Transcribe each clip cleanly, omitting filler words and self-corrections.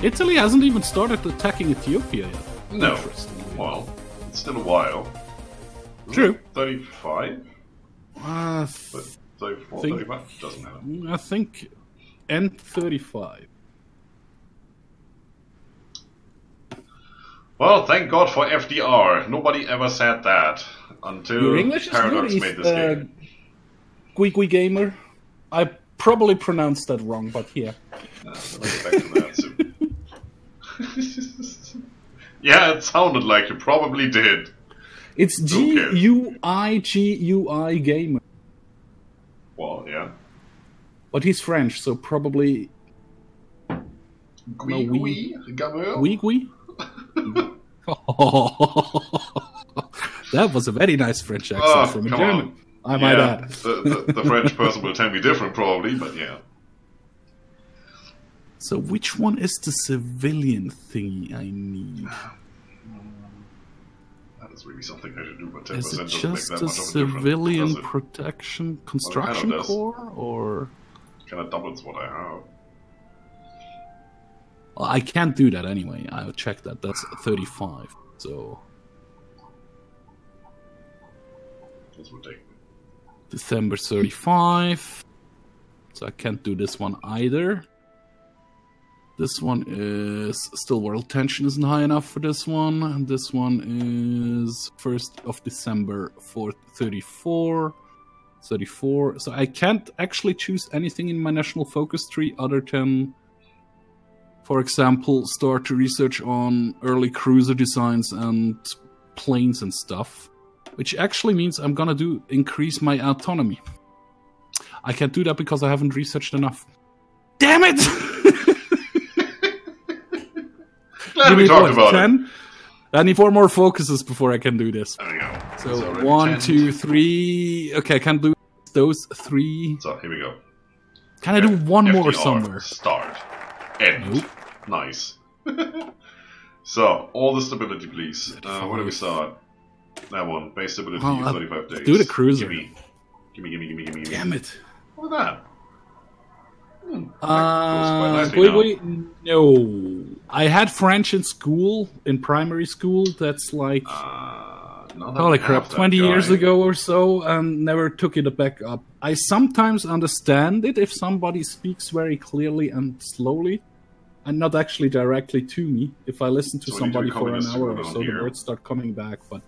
Italy hasn't even started attacking Ethiopia yet. No. Well, it's still a while. True. 35? But 34, 35? Doesn't matter. I think end 35. Well, thank God for FDR. Nobody ever said that until Your English is Paradox good, made this game. Gui Gamer. I probably pronounced that wrong, but yeah. We'll get back to that soon. Yeah, it sounded like you probably did. It's Gui Gamer. Well, yeah. But he's French, so probably... Gui Gamer? Gui? That was a very nice French accent from a German. I might add. The French person will tell me different, probably, but yeah. So which one is the civilian thingy I need? That is really something I should do, but 10% is it doesn't make just that a much of a civilian difference, protection construction corps, or? Kind of doubles what I have. Well, I can't do that anyway. I'll check that. That's 35. So This would take me. December 35. So I can't do this one either. This one is still world tension isn't high enough for this one. And this one is 1st of December 4th, 34. 34. So I can't actually choose anything in my national focus tree other than, for example, start to research on early cruiser designs and planes and stuff. Which actually means I'm gonna increase my autonomy. I can't do that because I haven't researched enough. Damn it! Glad we talked about 10? It. I need 4 more focuses before I can do this. There we go. So 1, 2, 3. Okay, I can't do those 3. So here we go. Can I do one more FDR, somewhere? Start. End. Nope. Nice. So, all the stability, please. Where do we start? That one. Base stability, 35 days. Do the cruiser. Gimme. Damn it. Look at that. No. I had French in school, in primary school. That's like, holy crap, 20 years ago or so, and never took it back up. I sometimes understand it if somebody speaks very clearly and slowly, and not actually directly to me. If I listen to somebody for an hour or so, the words start coming back, but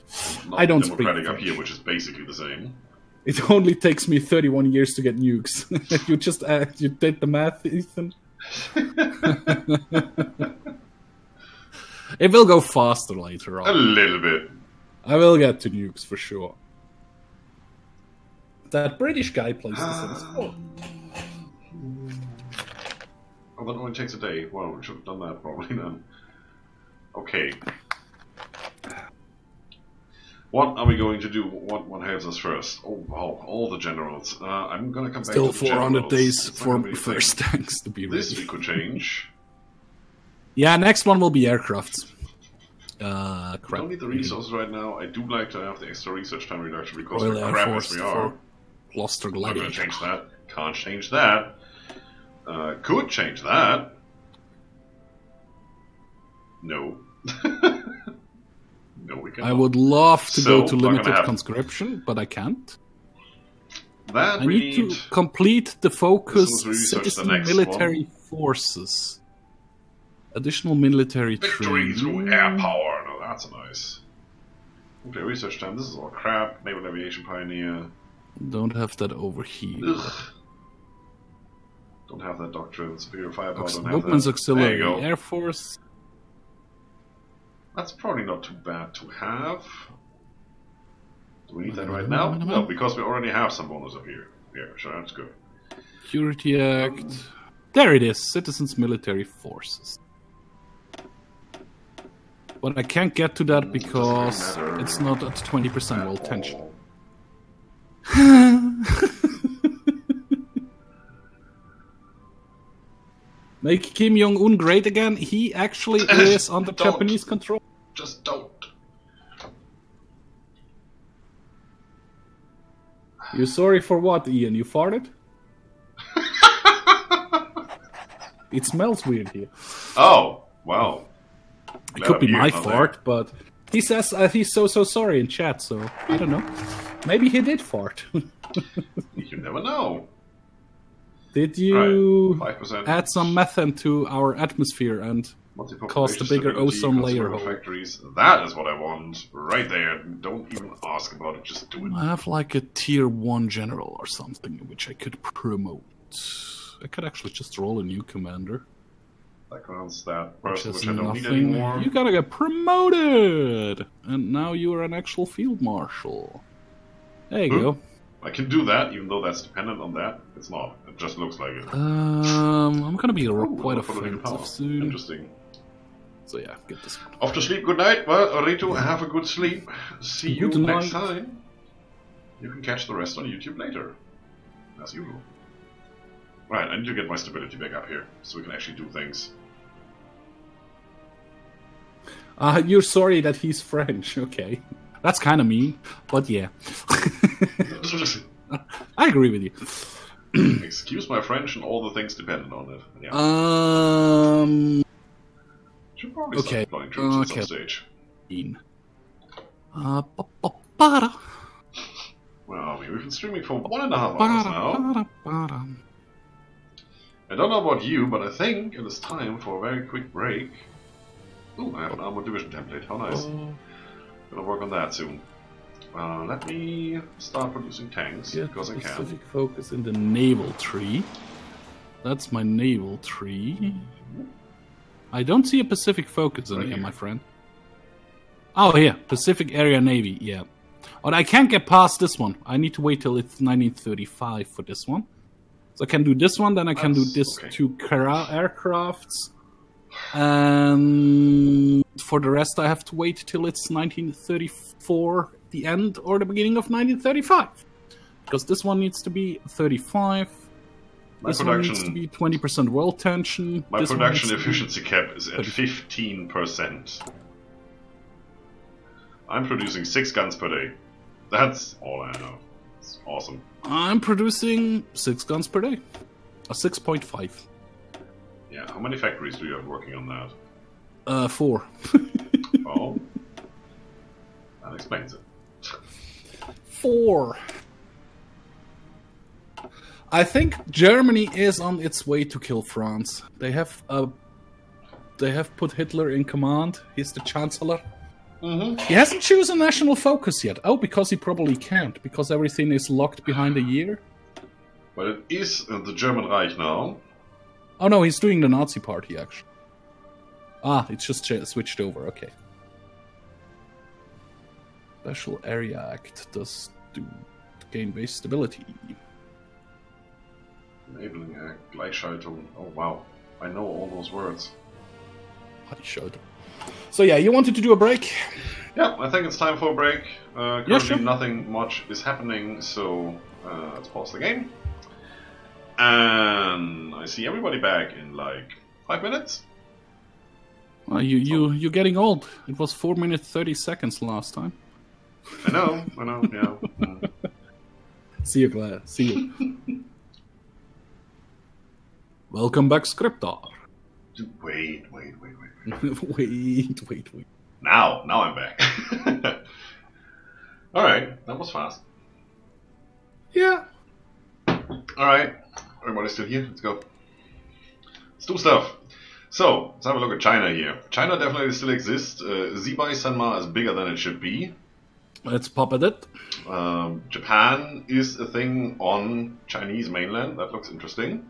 I don't speak French. up here, which is basically the same. It only takes me 31 years to get nukes. You just you did the math, Ethan. It will go faster later on. A little bit. I will get to nukes for sure. That British guy plays the Sims 4. Oh, that only takes a day. Well, we should have done that probably then. Okay. What are we going to do? What one helps us first? Oh, wow, all the generals. I'm gonna come back to the Still 400 days for first tanks to be ready. This we could change. Yeah, next one will be aircrafts. Crap. Don't need the resources right now. I do like to have the extra research time reduction because Royal we're Air crap Force as we are. Gloucester I'm not Gladiator. gonna change that. Can't change that. Could change that. No. No, we cannot. I would love to go to not gonna limited happen. conscription, but I can't. That I need to complete the focus This was research, the citizen next military forces. Additional military Victory training. through air power. No, that's nice. Okay, research time. This is all crap. Naval Aviation Pioneer. Don't have that over here. Ugh. Don't have that doctrine. Superior firepower. Don't have Bookman's that. Auxiliary There you go. Air Force. That's probably not too bad to have. Do we need that right now? No, because we already have some bonus up here. Yeah, sure, that's good. Security Act. There it is. Citizens Military Forces. But I can't get to that because it's not at 20% world tension. Make Kim Jong-un great again? He actually is under Japanese control. Just don't. You sorry for what, Ian? You farted? It smells weird here. Oh, wow. It could be my fart, but he says he's so sorry in chat, so I don't know. Maybe he did fart. You never know. Did you 5%. add some methane to our atmosphere and cause a bigger ozone layer hole? Factories. That is what I want. Right there. Don't even ask about it, just do it. I have like a tier 1 general or something which I could promote. I could actually just roll a new commander. Backgrounds that person which I nothing. don't need anymore. You gotta get promoted! And now you are an actual field marshal. There you go. I can do that, even though that's dependent on that. It's not. It just looks like it. I'm gonna be quite offensive soon. Interesting. So yeah, get this one. Off to sleep. Good night. Well, Rito, have a good sleep. See you next time. You can catch the rest on YouTube later, as usual. Right, I need to get my stability back up here, so we can actually do things. You're sorry that he's French, okay. That's kind of mean, but yeah. I agree with you. Excuse my French and all the things dependent on it. Yeah. Should probably start deploying troops at some stage. Well, we've been streaming for 1.5 hours now. I don't know about you, but I think it is time for a very quick break. Ooh, I have an armored division template. How nice. Gonna work on that soon. Let me start producing tanks, because I can. Specific focus in the naval tree. That's my naval tree. I don't see a Pacific focus in here, my friend. Oh, yeah. Pacific Area Navy, yeah. But I can't get past this one. I need to wait till it's 1935 for this one. So I can do this one, then I can do this two aircrafts. And for the rest, I have to wait till it's 1934, the end, or the beginning of 1935. Because this one needs to be 35. This one needs to be 20% world tension. My production efficiency cap is at 15%. I'm producing 6 guns per day. That's all I know. It's awesome. I'm producing 6 guns per day. A 6.5. Yeah, how many factories do you have working on that? 4. Oh. That explains it. 4. I think Germany is on its way to kill France. They have put Hitler in command. He's the Chancellor. He hasn't chosen national focus yet. Oh, because he probably can't, because everything is locked behind a year. But it is the German Reich now. Oh no, he's doing the Nazi party, actually. Ah, it's just switched over, okay. Special Area Act does do gain base stability. Enabling Act, Gleichschaltung. Oh wow, I know all those words. So yeah, you wanted to do a break? Yeah, I think it's time for a break. Currently nothing much is happening, so let's pause the game. And I see everybody back in like 5 minutes. Well, you're getting old. It was 4 minutes 30 seconds last time. I know, yeah. See you, Claire. See you. Welcome back, Scryptar. Wait. wait. Now I'm back. Alright, that was fast. Yeah. Alright, everybody's still here, let's go. Let's do stuff. So, let's have a look at China here. China definitely still exists. Zibai Sanma is bigger than it should be. Let's pop at it. Japan is a thing on Chinese mainland. That looks interesting.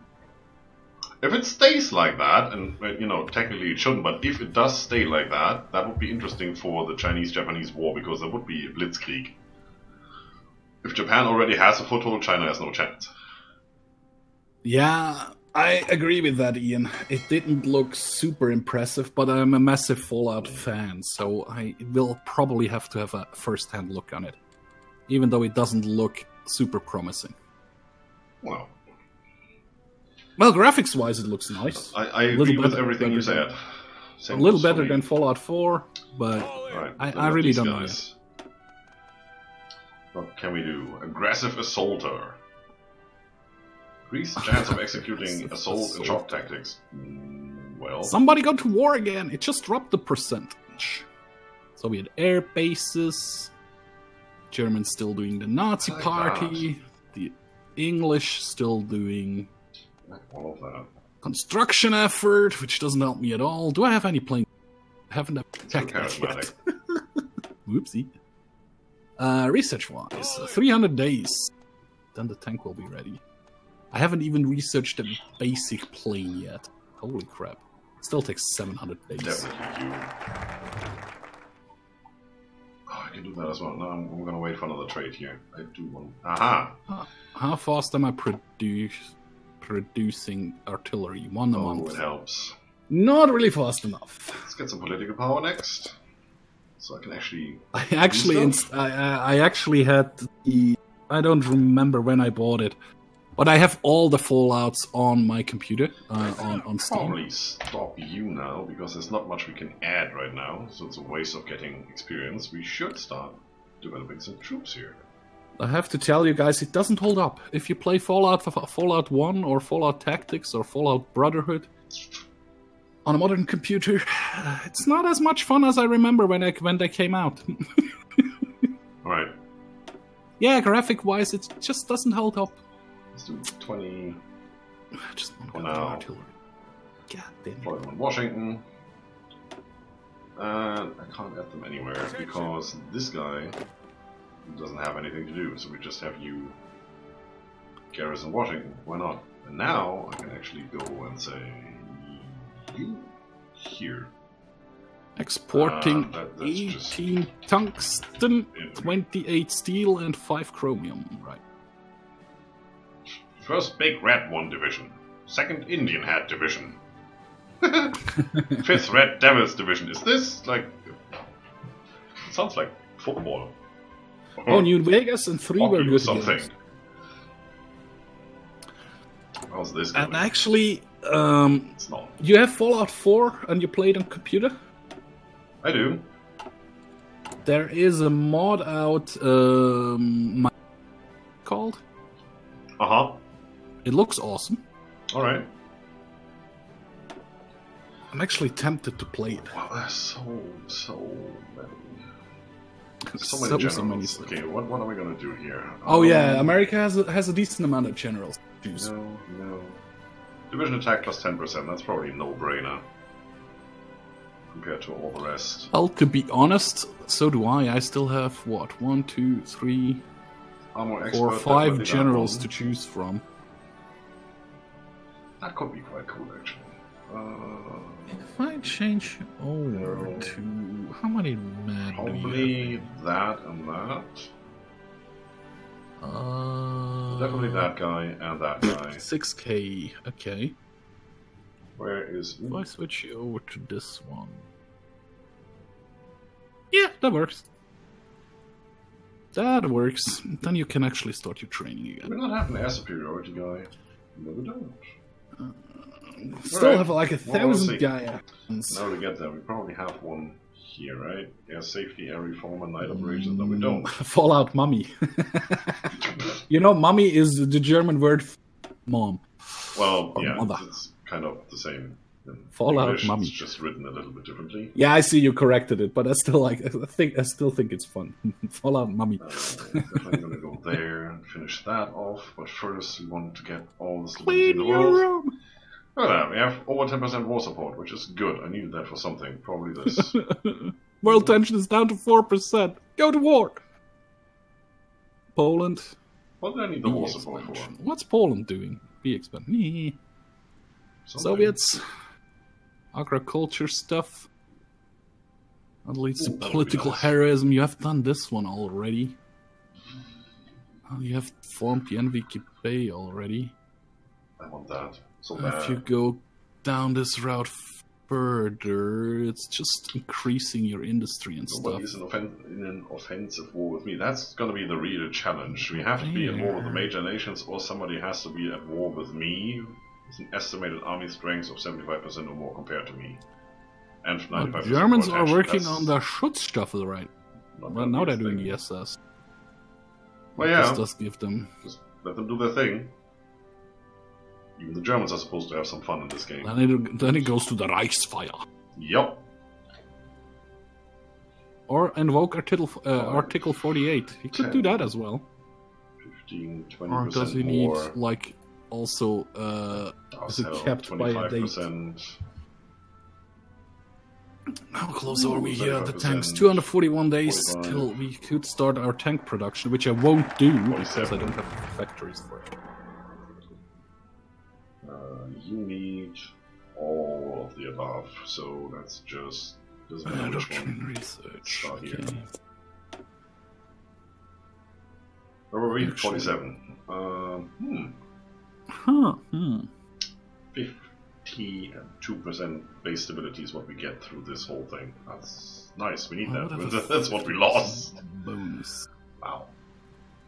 If it stays like that, and you know, technically it shouldn't, but if it does stay like that, that would be interesting for the Chinese-Japanese war, because there would be a blitzkrieg. If Japan already has a foothold, China has no chance. Yeah, I agree with that, Ian. It didn't look super impressive, but I'm a massive Fallout fan, so I will probably have to have a first-hand look on it, even though it doesn't look super promising. Well, graphics-wise, it looks nice. I agree with everything you said. A little better than Fallout 4, but right, I really don't know. What can we do? Aggressive Assaulter. Increased chance of executing assault and shock tactics. Well, somebody go to war again. It just dropped the percentage. Soviet air bases. Germans still doing the Nazi party. The English still doing all of that. Construction effort, which doesn't help me at all. Do I have any plane? I haven't attacked that yet. Whoopsie. Research-wise, 300 days. Then the tank will be ready. I haven't even researched the basic plane yet. Holy crap. It still takes 700 days. Definitely. Oh, I can do that as well. No, I'm gonna wait for another trade here. I do want... Aha! How fast am I producing artillery? 1 a month. Oh, it helps. Not really fast enough. Let's get some political power next. So I can actually... I actually had the... I don't remember when I bought it. But I have all the Fallouts on my computer, on Steam. Probably stop you now, because there's not much we can add right now, so it's a waste of getting experience. We should start developing some troops here. I have to tell you guys, it doesn't hold up. If you play Fallout 1 or Fallout Tactics or Fallout Brotherhood on a modern computer, it's not as much fun as I remember when they came out. Alright. Yeah, graphic-wise, it just doesn't hold up. Let's do 20 just for now. Artillery. God damn it. Deployment in Washington. I can't add them anywhere because this guy doesn't have anything to do, so we just have you garrison Washington. Why not? And now I can actually go and say you here. Exporting 18 tungsten, 28 steel, and 5 chromium. Right. First Big Red 1 Division. Second Indian Hat Division. 5th Red Devils Division. Is this like... It sounds like football. Oh, New Vegas and 3 were good something. games. How's this going? And actually, it's not. you have Fallout 4 and you play it on computer? I do. There is a mod out called. Uh-huh. It looks awesome. Alright. I'm actually tempted to play it. Wow, there's so many. So So many stuff. Okay, what are we gonna do here? Oh yeah, America has a decent amount of generals to choose. No. Division attack plus 10%, that's probably a no-brainer. Compared to all the rest. Well, to be honest, so do I. I still have, what, 1, 2, 3, Armor 4, expert, 5 generals to choose from. That could be quite cool, actually. If I change over to... How many men do Probably you have? that and that. Definitely that guy and that guy. 6k, okay. Where is... If I switch you over to this one... Yeah, that works. That works. Then you can actually start your training Do again. we not have an air superiority guy? No, we don't. Still have like 1,000 guy. Now to get there, we probably have one here, right? Air safety, air reform, and night operations. No, we don't. Fallout Mummy. You know, Mummy is the German word for mom. Well, Or yeah, mother. it's kind of the same. In Fallout English, Mummy. It's just written a little bit differently. Yeah, I see you corrected it, but I still think it's fun. Fallout Mummy. Definitely gonna go there and finish that off. But first, we want to get all the stability Clean in the your world. room. Look at that, we have over 10% war support, which is good. I needed that for something. Probably this. World tension is down to 4%. Go to war. Poland. What did I need the war support for? What's Poland doing? Be expand. Something. Soviets. Agriculture stuff. That leads to Ooh, that would be political nice. heroism. You have done this one already. You have formed the NVKP already. I want that. So If you go down this route further, it's just increasing your industry and stuff. Nobody's in an offensive war with me. That's going to be the real challenge. We have to be at war with the major nations, or somebody has to be at war with me. With an estimated army strength of 75% or more compared to me. And 95% Germans more are attention. working That's on the Schutzstaffel, right? not Well, gonna now be a they're doing thing. the SS. Well, yeah. This does give them... Just let them do their thing. Even the Germans are supposed to have some fun in this game. Then it goes to the Reichsfire. Yep. Or invoke Article 48. He could do that as well. 15, 20% or does he more. need, like, also, is it kept by a date? 25%. How close are we here? The tanks, 241 days 45. till we could start our tank production, which I won't do because I 47. don't have the factories for it. You need all of the above, so that's just doesn't matter which one. Research. Start here. Okay. Where were we? 47. 52% base stability is what we get through this whole thing. That's nice. We need that. That's what we lost. Bonus. Wow.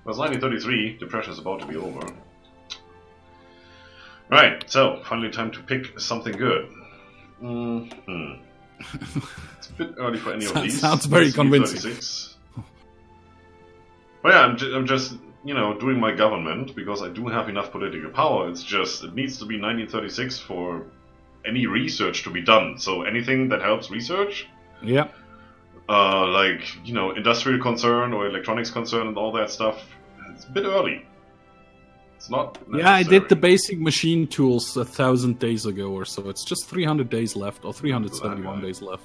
Well, it's 1933. Depression is about to be over. Right. So finally, time to pick something good. It's a bit early for any of these. Sounds very convincing. 36. But yeah, I'm just, doing my government because I do have enough political power. It's just, it needs to be 1936 for any research to be done. So anything that helps research, Yeah. industrial concern or electronics concern and all that stuff, it's a bit early. It's not necessary. Yeah, I did the basic machine tools 1,000 days ago or so. It's just 300 days left, or 371 days left.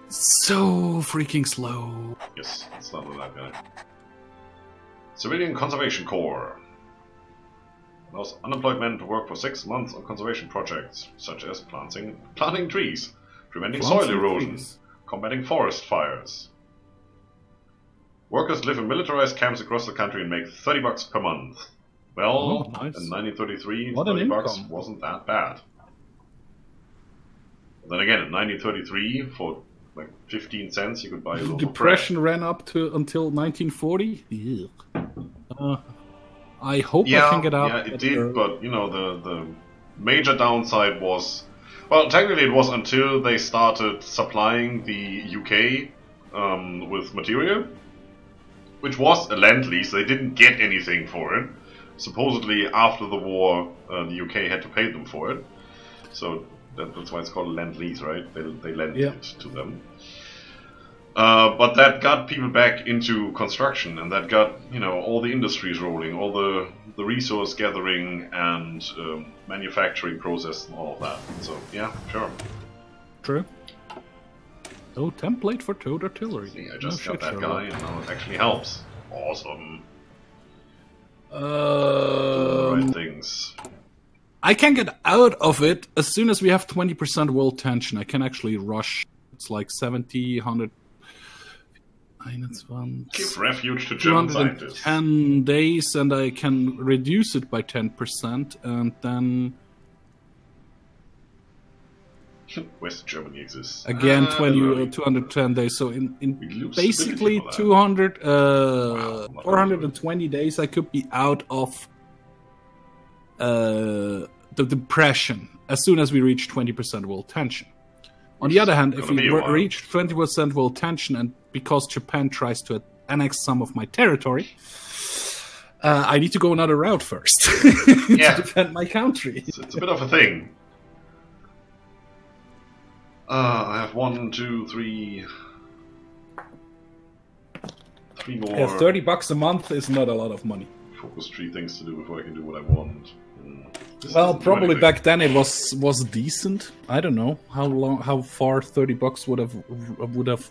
So freaking slow. Yes, it's not that guy. Civilian Conservation Corps allows unemployed men to work for 6 months on conservation projects, such as planting trees, preventing soil erosion, combating forest fires. Workers live in militarized camps across the country and make $30 per month. Well, nice. in 1933, What an $30 income. wasn't that bad. Then again, in 1933, for like 15 cents, you could buy a loaf of Depression ran up to until 1940. I hope bread. I can get out. Yeah, it did, but the major downside was, well, technically it was until they started supplying the UK with material, which was a lend-lease. They didn't get anything for it. Supposedly, after the war, the UK had to pay them for it. So that's why it's called a lend-lease, right? They lent it to them. But that got people back into construction, and that got all the industries rolling, all the resource gathering and manufacturing process and all of that. So yeah, sure. True. Oh, template for towed artillery. See, I just got that guy, and now it actually helps. Awesome. Doing the right things. I can get out of it as soon as we have 20% world tension. I can actually rush. It's like 70, 100. Give refuge to German scientists. 210 days, and I can reduce it by 10%, and then West Germany exists. again 210 days. So in basically 420 days, I could be out of the depression as soon as we reach 20% world tension. On the other hand, if we reach 20% world tension, and because Japan tries to annex some of my territory, I need to go another route first to defend my country. It's a bit of a thing. I have 1, 2, 3 more. Yeah, $30 a month is not a lot of money. Focus tree things to do before I can do what I want. Well, probably back then it was decent. I don't know how far $30 would have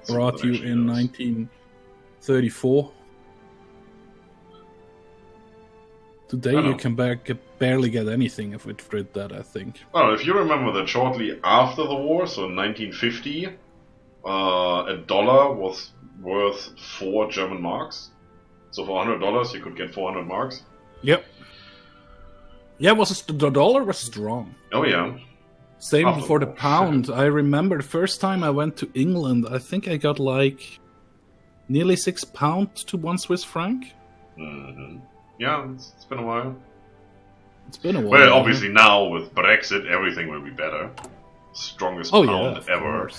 brought you in 1934. Today you can barely get anything if it did that, I think. Well, if you remember that shortly after the war, so in 1950, a dollar was worth 4 German marks. So for $100 you could get 400 marks. Yep. Yeah, the dollar was strong. Oh yeah. Same for the pound. I remember the first time I went to England, I think I got like nearly £6 to 1 Swiss franc. Mm-hmm. Yeah, it's been a while. It's been a while. Well, obviously now with Brexit, everything will be better. Strongest pound ever.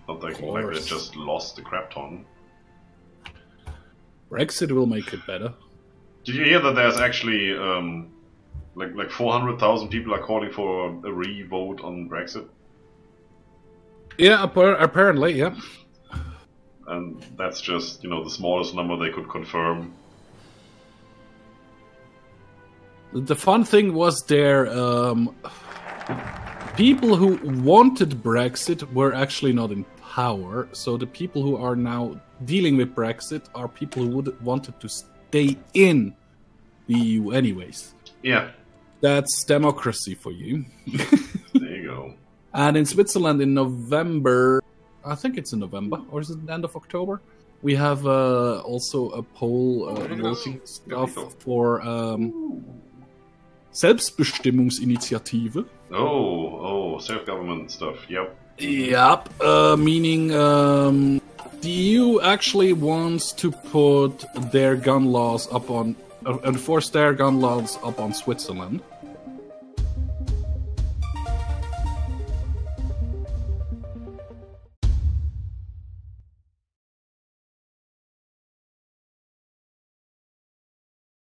Not like they just lost the crap ton. Brexit will make it better. Did you hear that there's actually Like 400,000 people are calling for a re-vote on Brexit. Yeah, apparently, yeah. And that's just, the smallest number they could confirm. The fun thing was there, people who wanted Brexit were actually not in power. So the people who are now dealing with Brexit are people who wanted to stay in the EU anyways. Yeah. That's democracy for you. There you go. And in Switzerland in November, I think it's in November, or is it the end of October? We have also a poll voting stuff for Selbstbestimmungsinitiative. Oh, self-government stuff, yep. Yep, meaning the EU actually wants to put their gun laws up on, enforce their gun laws up on Switzerland.